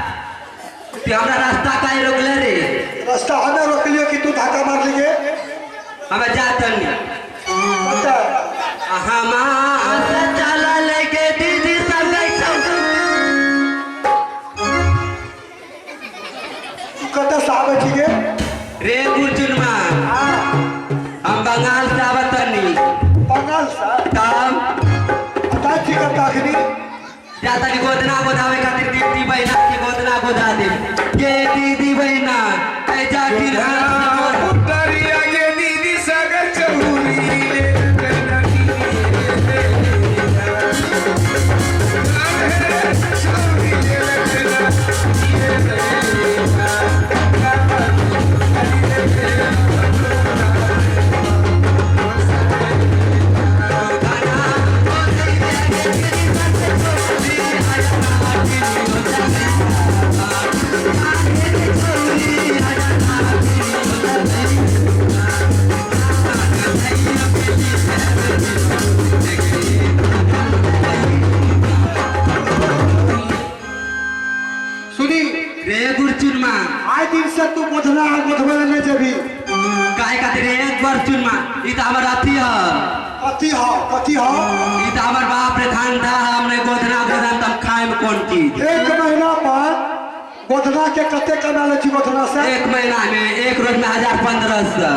हमरा रास्ता काहे रोकले रे? रास्ता हमें रोक लियो कि तू धक्का मार लिए? हमें जातनी बता हम चला लेके दीदी सब कत साहब ठीक है रे गुरजुनमा हम बंगाल से आवतनी। बंगाल से तब अता ठीक है ताखनी जाता की गोदना गोदावे खातिर दीदी बहना की गोदना गोदा दे के दीदी बहना ए जाती हां उतरिया के दीदी सगर चहुरी से तू गोधना गोधवे में जबी काहे खातिर एक बार चुनमा ई त हमर अथी ह कथी ह ई त हमर बाप रे धान था हमने गोधना गोधन तम खाए में कौन चीज एक महीना बाद गोधना के कते कमा ले छी गोधना से एक महीना में एक रोज में 1500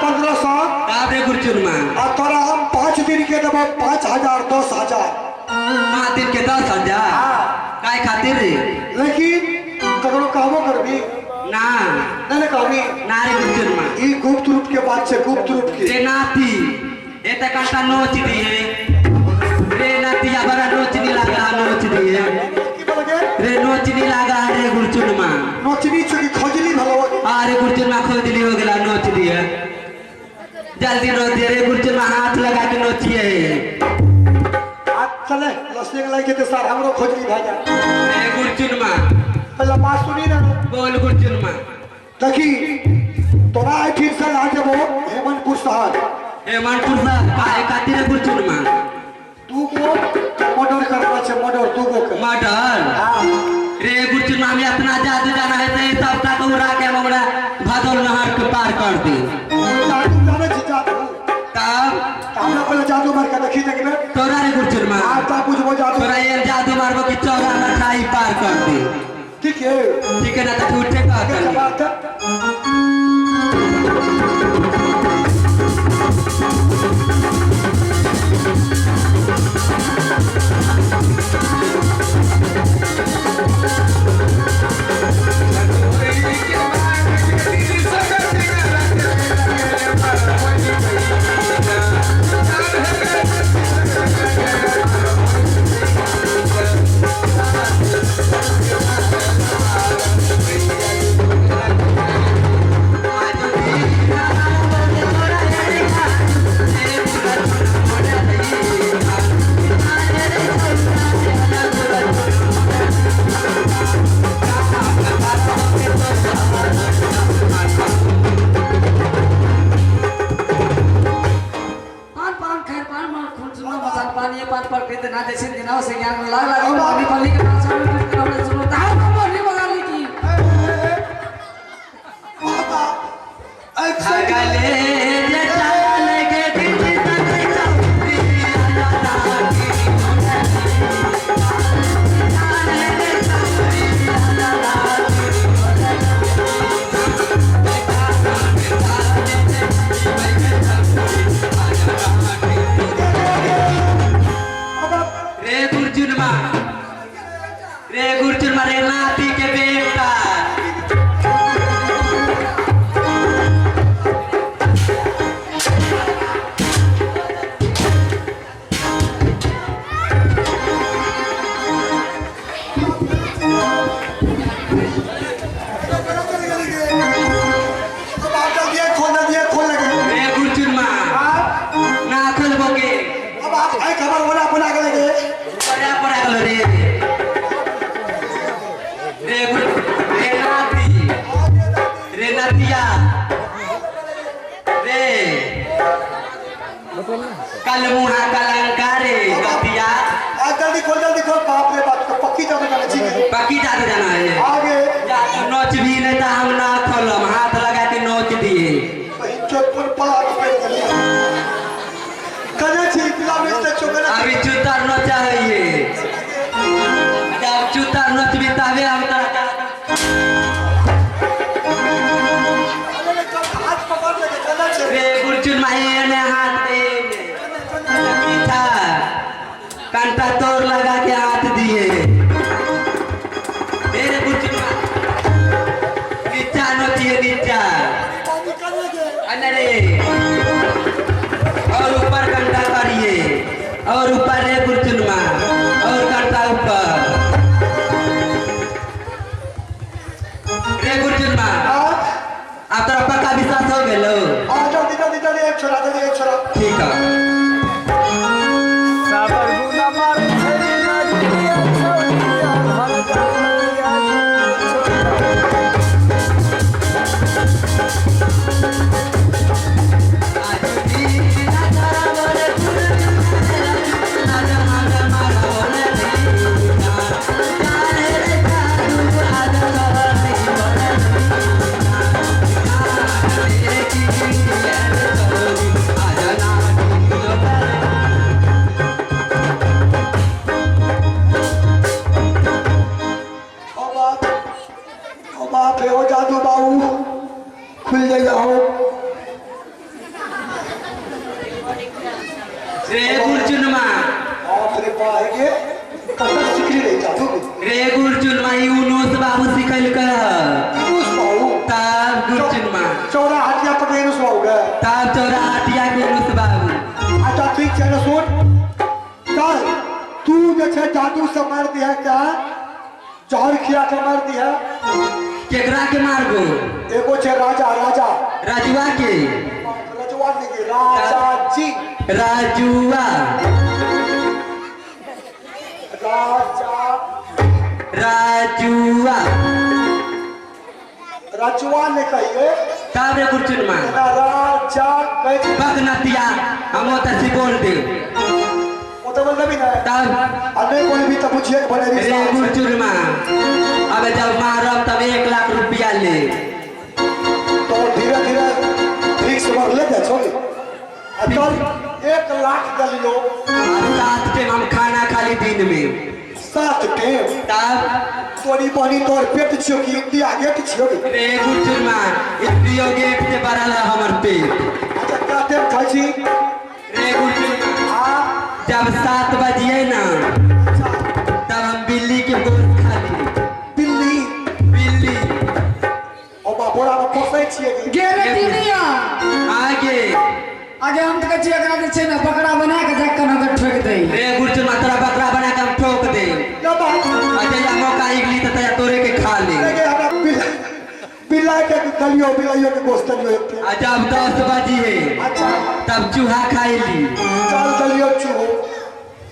1500 बाप रे गुरचुनमा और तोरा हम 5 दिन के देबो 5000 10000 5 दिन के 10000 काहे खातिर रे लेकिन ककरो कहबो करबी ना ना कहबी ना रे गुरचुनमा ई गुप्त रूप के बात से गुप्त रूप के रे नाती एते कांटा नोच दिए रे नाती बड़ा नोचनी लगा नोच दिए की बोलगे रे नोचनी लगा रे गुरचुनमा नोचनी चुकी खोजली भलो अरे गुरचुनमा खोजली हो गेला नोच दिए जल्दी नोच दिए रे गुरचुनमा हाथ लगा के नोचिए आज चले लसने के लागे ते सर हमरो खोजली भाजा रे गुरचुनमा पहला बात सुनी ना बोल गुरचुनमा देखी तोरा आई फिर से आ जबो हेमंतपुर शहर हेमंतपुर से काहे खातिर गुरचुनमा तू को मर्डर करना छे मर्डर तू को मर्डर हां रे गुरचुनमा हमें अपना जादू जाना है तो सब का उड़ा के हमरा भादोल नहर के पार कर दी जादू जाने छी जादू तब हमरा पहले जादू मार के देखी देखबे तोरा रे गुरचुनमा आ ता बुझबो जादू तोरा ये जादू मारबो कि 14 लखाई पार कर दी ठीक है ठीक है ना तो झूठे का क्या बात है ना जैसे दिनों से ज्ञान लग पानी पल्ली के पास हमने सुनो ताऊ को बोली बगा ली की गले जे चाल के दिल तक रे गुर्जुन रे नाती के बेटा रे गुर्जुन ना खोलबोगे अब आप आई खबर बना के लगे पड़ा पड़ा गलो रे रे नाती रे नातिया रे कल मुहा कलंकारे नातिया आज जल्दी खोल बाप रे बाप तो पक्की जगह जाना चाहिए बाकी जाते जाना है आगे नोच भी नहीं था हम ना खोलम हाथ लगा के नोच दिए जोधपुर पड़ा कने छी पिला में से चोकना अभी चुतार नोचा है ये जब चुतार नोच भी तबे हम तरह हाथ पकड़ लेके चला छे रे गुर्जुन माई ने हाथ दे था कंटा तोड़ लगा के हाथ दिए रे गुर्जुन नीचा नोचिए नीचा अरे और ऊपर कंटा करिए और ऊपर रे गुर्जुन और कंटा ऊपर रे गुर्जुन आप तरफ पक्का विश्वास हो गए लो जल्दी एक छोरा ठीक है बाप रे ओ जादू बाबू खुल जाओ रे गुर्जुन बाप रे पाएगे पता सिकरी नहीं जादू रे गुर्जुन यूनुस बाबू सिखल कर यूनुस बाबू तब गुर्जुन चौरा हटिया पर यूनुस बाबू गए तब चौरा हटिया के यूनुस बाबू अच्छा ठीक है ना सुन चल तू जे छे जादू से मार दिया क्या जहर खिया के मार दिया केकरा के मारगो एगो छे राजा राजुआ के रजवा नहीं राजा जी राजुआ राजुआ ने कहिए तब रे गुर्जुन राजा कह बक नतिया हम तो सिकोल दे वो तो मतलब ही ना तब अने कोई भी तो पूछिए बने भी रे गुर्जुन अब जब मारब तब 1 लाख रुपया ले तो धीरे ठीक से बढ़ ले जा छोड़ी अतल 1 लाख दे लो 7 टाइम हम खाना खाली दिन में 7 टाइम तब तोरी बनी तोर पेट छियो कि इंडिया गेट छियो रे गुर्जुन इंडिया गेट से बढ़ल है हमर पेट अच्छा क्या टाइम खाई छी रे गुर्जुन जब 7 बजिए ना तब हम बिल्ली के गोश्त खा ली बिल्ली ओ बापोरा में पोसै छिए गेले दिनिया आगे हम तो कच्ची एकरा जे छै ना बकरा बना के जक्का न ठोक दे रे गुर्जुन मात्रा बकरा बना के हम ठोक दे क्या बात अच्छा या मौका इगली त तया तोरे के खा ले लेके हमरा बिल्ला के दलियो बिलाइयो के गोश्त दलियो जब 10 बजिए अच्छा तब चूहा खाई ली चल दलियो चूहो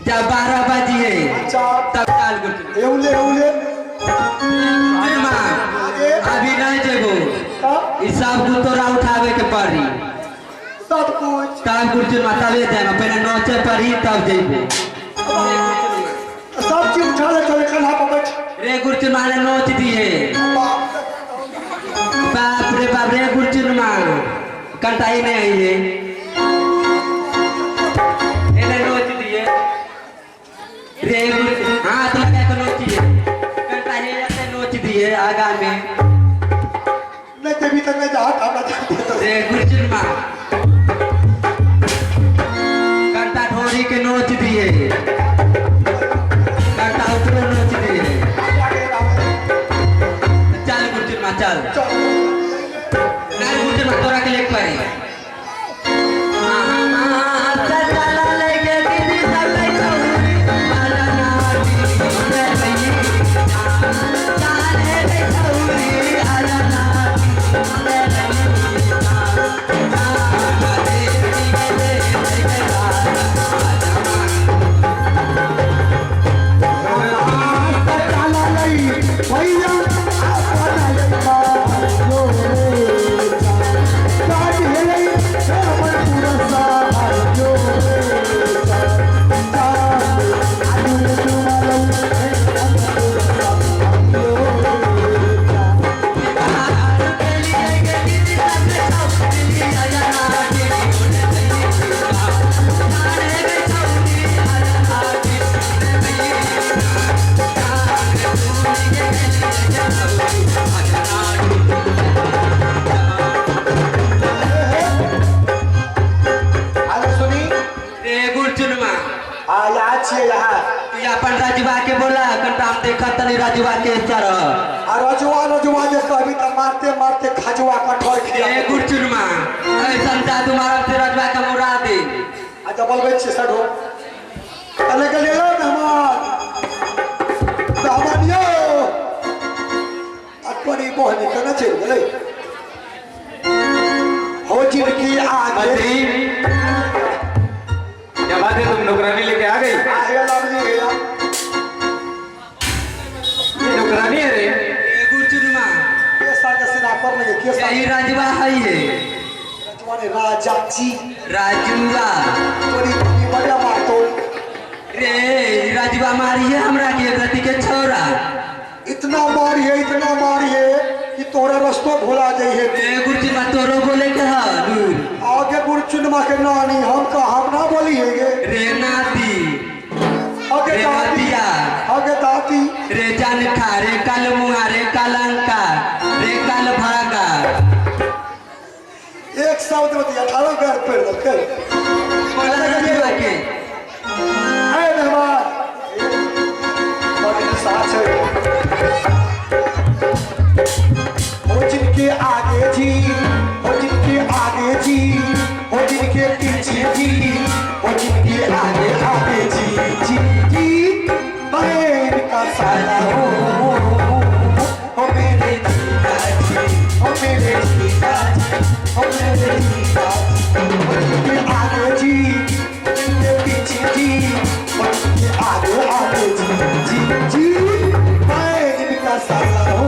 जब 12 बजिए अच्छा तब काल गुर्जुन एउले अभी नहीं जेबो ई सब को तोरा उठावे के पड़ी सब कुछ तब गुर्जुन तबे जाए पहले नोचे पड़ी तब जेबो कन्हा पर बैठ रे गुरचुनमा ने नोच दिए बाप रे गुरचुनमा कंटाई नहीं आई है इन्हें नोच दिए रे हाथ लगा के नोचिए कंटाई ऐसे नोच दिए आगा में नहीं देवी तक नहीं जा रे गुरचुनमा कंटा ढोरी के नोच दिए कंटा ऊपर नोच दिए चल गुरचुनमा चल गुरचुनमा तोरा के लेके पारी अपन राजवा के बोला कंटा हम देखा तनी राजवा के तरह और रजुआ जे कभी त मारते मारते खजुआ कठोर खिया ए गुरचुनमा ऐसा जादू मारब से राजवा का मुरा दे आ डबल बेच से सडो तले के ले लो मेहमान सामान्यो अपनी मोहनी करना चल गले हो जिनकी आगे क्या बात है तुम नौकरानी लेके आ गई आगे लवली गया ये नौकरानी है रे ए गुरचुनमा के साथ सिरा पर लगे के साथ यही राजवा है ये रजुआ ने राजा जी राजुआ तोरी बड़ा मारतो रे राजवा मारी है हमरा के गति के छोरा इतना मारिए कि तोरा रस्तो भुला जाइए ए गुरचुनमा तोरो बोले के हालूर आगे गुरचुनमा के नानी हम ना बोलिए रे नाती आगे रे दादी नदिया आगे दादी रे जानखा रे काल मुआ रे कालंका रे काल भागा एक शब्द में 18 घर पेड़ कर बोला राजवा के है मेहमान बड़ी साथ है हो जिनके आगे जी हो जिनके आगे जी हो जिनके पीछे जी हो जिनके आगे आगे जी जी जी बहन का साला हो मेरे जीजा जी हो मेरे जीजा जी हो मेरे जीजा जी हो जिनके आगे जी हो जिनके पीछे जी हो जिनके आगे आगे जी जी जी बहन का साला हो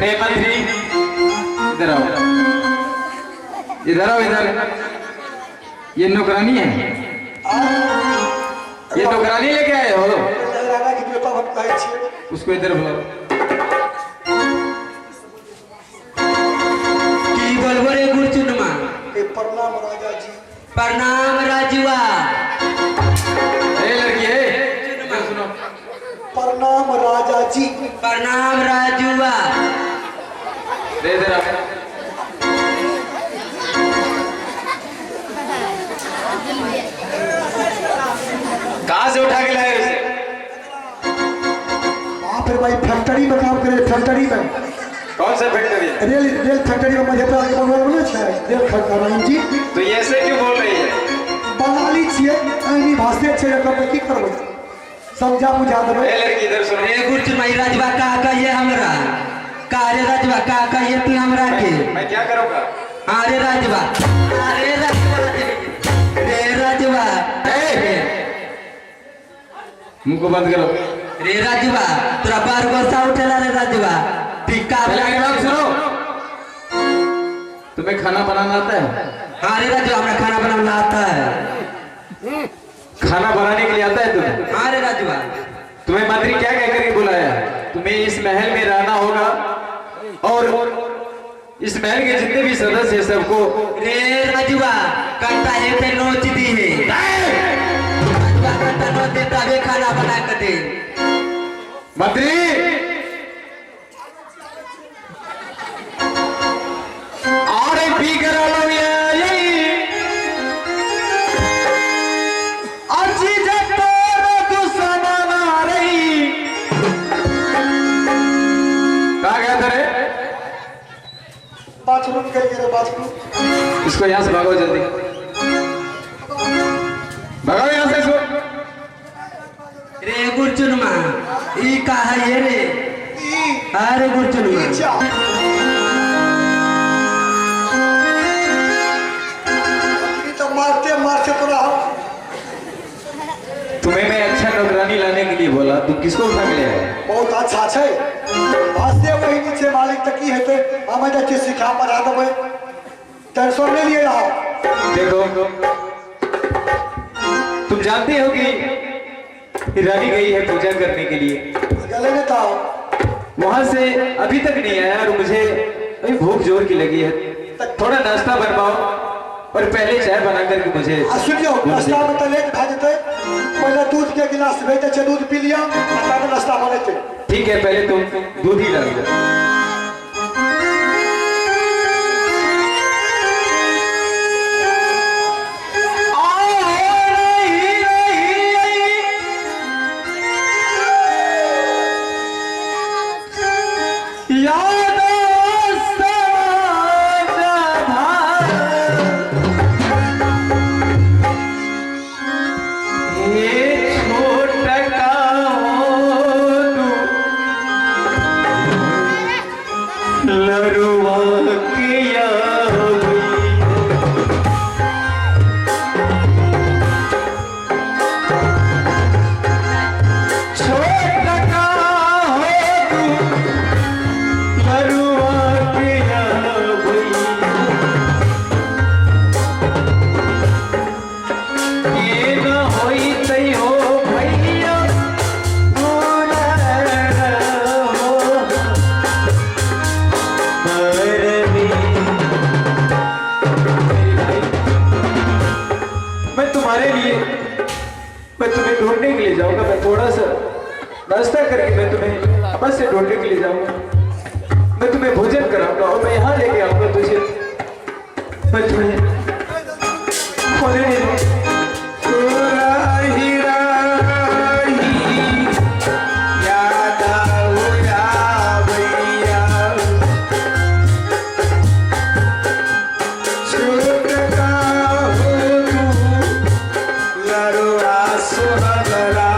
रे मंत्री इधर आओ इधर ये नौकरानी है ये नौकरानी लेके आए हो राजा की बेटा हम कहे छे उसको इधर बुलाओ की बोलबो रे गुरचुनमा ए प्रणाम राजा जी प्रणाम राजुआ ए लड़की है इधर सुनो प्रणाम राजा जी प्रणाम राजुआ रे इधर आओ कहाँ से उठा के लाए उसे वहाँ पर भाई फैक्ट्री में काम करे फैक्ट्री में कौन सा फैक्ट्री है रेल फैक्ट्री में मधेपुरा के बगल में छै रेल फैक्ट्री जी तो ये ऐसे क्यों बोल रही है बनाली छिए एनी भाषे छै एकर में की करबै समझा बुझा देबै ए लड़की इधर सुनो रे गुरचुनमा राजवा का कहिए हमरा का रे राजवा का कहिए तू हमरा के मैं क्या करूँगा अरे राजवा रे राजवा मुंह को बंद करो रे राजवा तोरा बार गुस्सा उठेला रे राजवा टिक्का पहले मेरी बात बना। सुनो। तुम्हें खाना बनाना आता है? हाँ रे राजू, हमें खाना बनाना आता है। खाना बनाने के लिए आता है तुम्हें? हाँ रे राजू, तुम्हें मंत्री क्या कह करके बुलाया? तुम्हें इस महल में रहना होगा और इस महल के जितने भी सदस्य हैं सबको। रे राजुआ कंटा है पे नोच दी है। राजुआ कंटा नोच दे तबे खाना बना के दे। मंत्री और एक भी करा लो ये अच्छी जब तो सना रही। कहा गया था रे? बाथरूम के लिए बाथरूम। इसको यहाँ से भागो जल्दी, भगाओ यहाँ से इसको। रे गुरचुनमा ई का है ये रे? अरे गुरचुनमा तो मारते मारते तो रहा। तुम्हें मैं अच्छा नौकरानी लाने के लिए बोला, तुम किसको उठा के ले आए? बहुत अच्छा छै। आस्ते वही नीचे मालिक तक की हेते हमें देखिए सिखा पढ़ा देबै। टेंशन नहीं लिए रहा। देखो तुम जानते हो कि रानी गई है पूजा करने के लिए, गले में था वहां से अभी तक नहीं आया और मुझे अभी भूख जोर की लगी है। थोड़ा नाश्ता बनवाओ और पहले चाय बना करके मुझे सुनियो नाश्ता में तो लेट भा जेते। पहले दूध के गिलास भेज दे, दूध पी लिया तब नाश्ता बनेते। ठीक है, पहले तुम दूध ही डाल दो। मैं तुम्हें ढूंढने के लिए जाऊंगा। मैं थोड़ा सा नाश्ता करके मैं तुम्हें बस से ढूंढने के लिए जाऊंगा। मैं तुम्हें भोजन कराऊंगा और मैं यहाँ लेके आऊंगा तुझे। मैं तुम्हें खोने नहीं दूंगा। सुहागरा